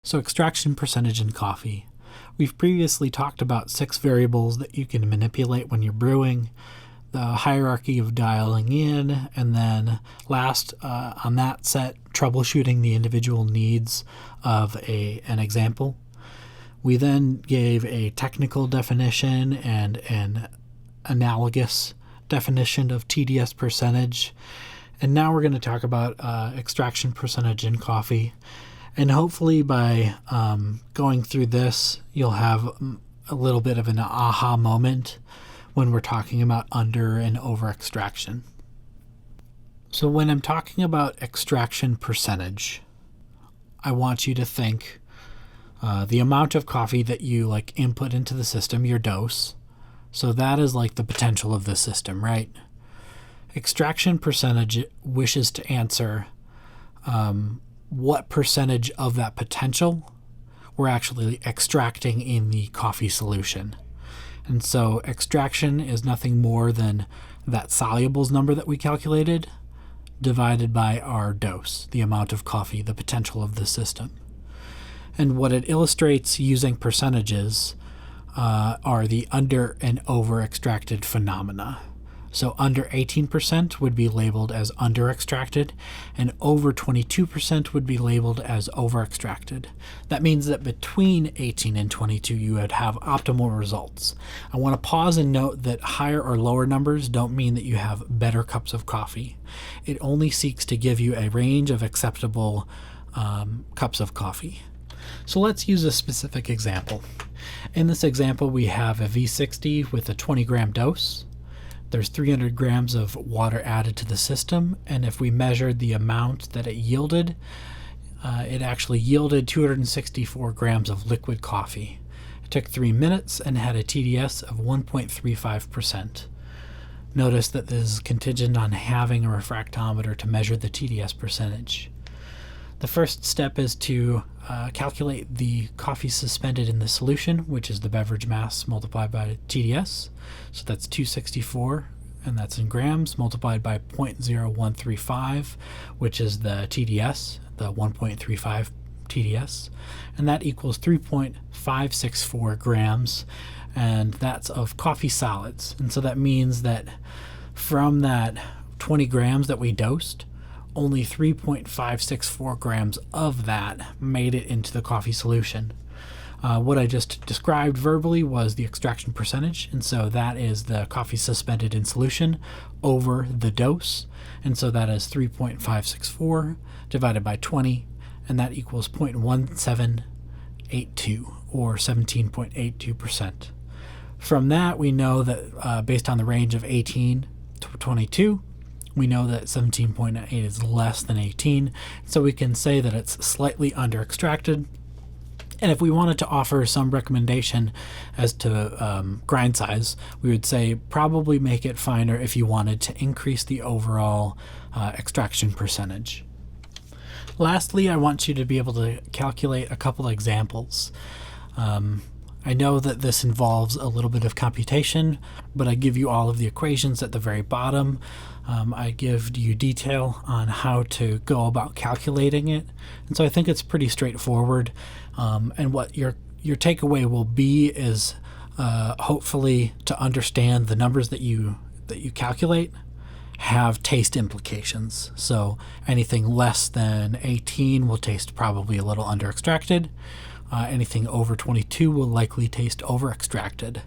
So extraction percentage in coffee. We've previously talked about 6 variables that you can manipulate when you're brewing, the hierarchy of dialing in, and then last on that set, troubleshooting the individual needs of an example. We then gave a technical definition and an analogous definition of TDS percentage. And now we're going to talk about extraction percentage in coffee. And hopefully by going through this, you'll have a little bit of an aha moment when we're talking about under and over extraction. So when I'm talking about extraction percentage, I want you to think the amount of coffee that you input into the system, your dose. So that is like the potential of the system, right? Extraction percentage wishes to answer what percentage of that potential we're actually extracting in the coffee solution. And so extraction is nothing more than that solubles number that we calculated divided by our dose, the amount of coffee, the potential of the system. And what it illustrates using percentages are the under and over extracted phenomena. So under 18% would be labeled as under extracted, and over 22% would be labeled as over extracted. That means that between 18 and 22 you would have optimal results. I want to pause and note that higher or lower numbers don't mean that you have better cups of coffee. It only seeks to give you a range of acceptable cups of coffee. So let's use a specific example. In this example we have a V60 with a 20 gram dose. There's 300 grams of water added to the system, and if we measured the amount that it yielded, it actually yielded 264 grams of liquid coffee. It took 3 minutes and had a TDS of 1.35%. Notice that this is contingent on having a refractometer to measure the TDS percentage. The first step is to calculate the coffee suspended in the solution, which is the beverage mass multiplied by TDS. So that's 264, and that's in grams, multiplied by 0.0135, which is the TDS, the 1.35 TDS. And that equals 3.564 grams, and that's of coffee solids. And so that means that from that 20 grams that we dosed, only 3.564 grams of that made it into the coffee solution. What I just described verbally was the extraction percentage, and so that is the coffee suspended in solution over the dose, and so that is 3.564 divided by 20, and that equals 0.1782 or 17.82%. From that we know that based on the range of 18 to 22, we know that 17.8 is less than 18, so we can say that it's slightly under extracted. And if we wanted to offer some recommendation as to grind size, we would say probably make it finer if you wanted to increase the overall extraction percentage. Lastly, I want you to be able to calculate a couple examples. I know that this involves a little bit of computation, but I give you all of the equations at the very bottom. I give you detail on how to go about calculating it, and so I think it's pretty straightforward. And what your takeaway will be is hopefully to understand the numbers that you calculate have taste implications. So anything less than 18 will taste probably a little under extracted. Anything over 22 will likely taste over extracted.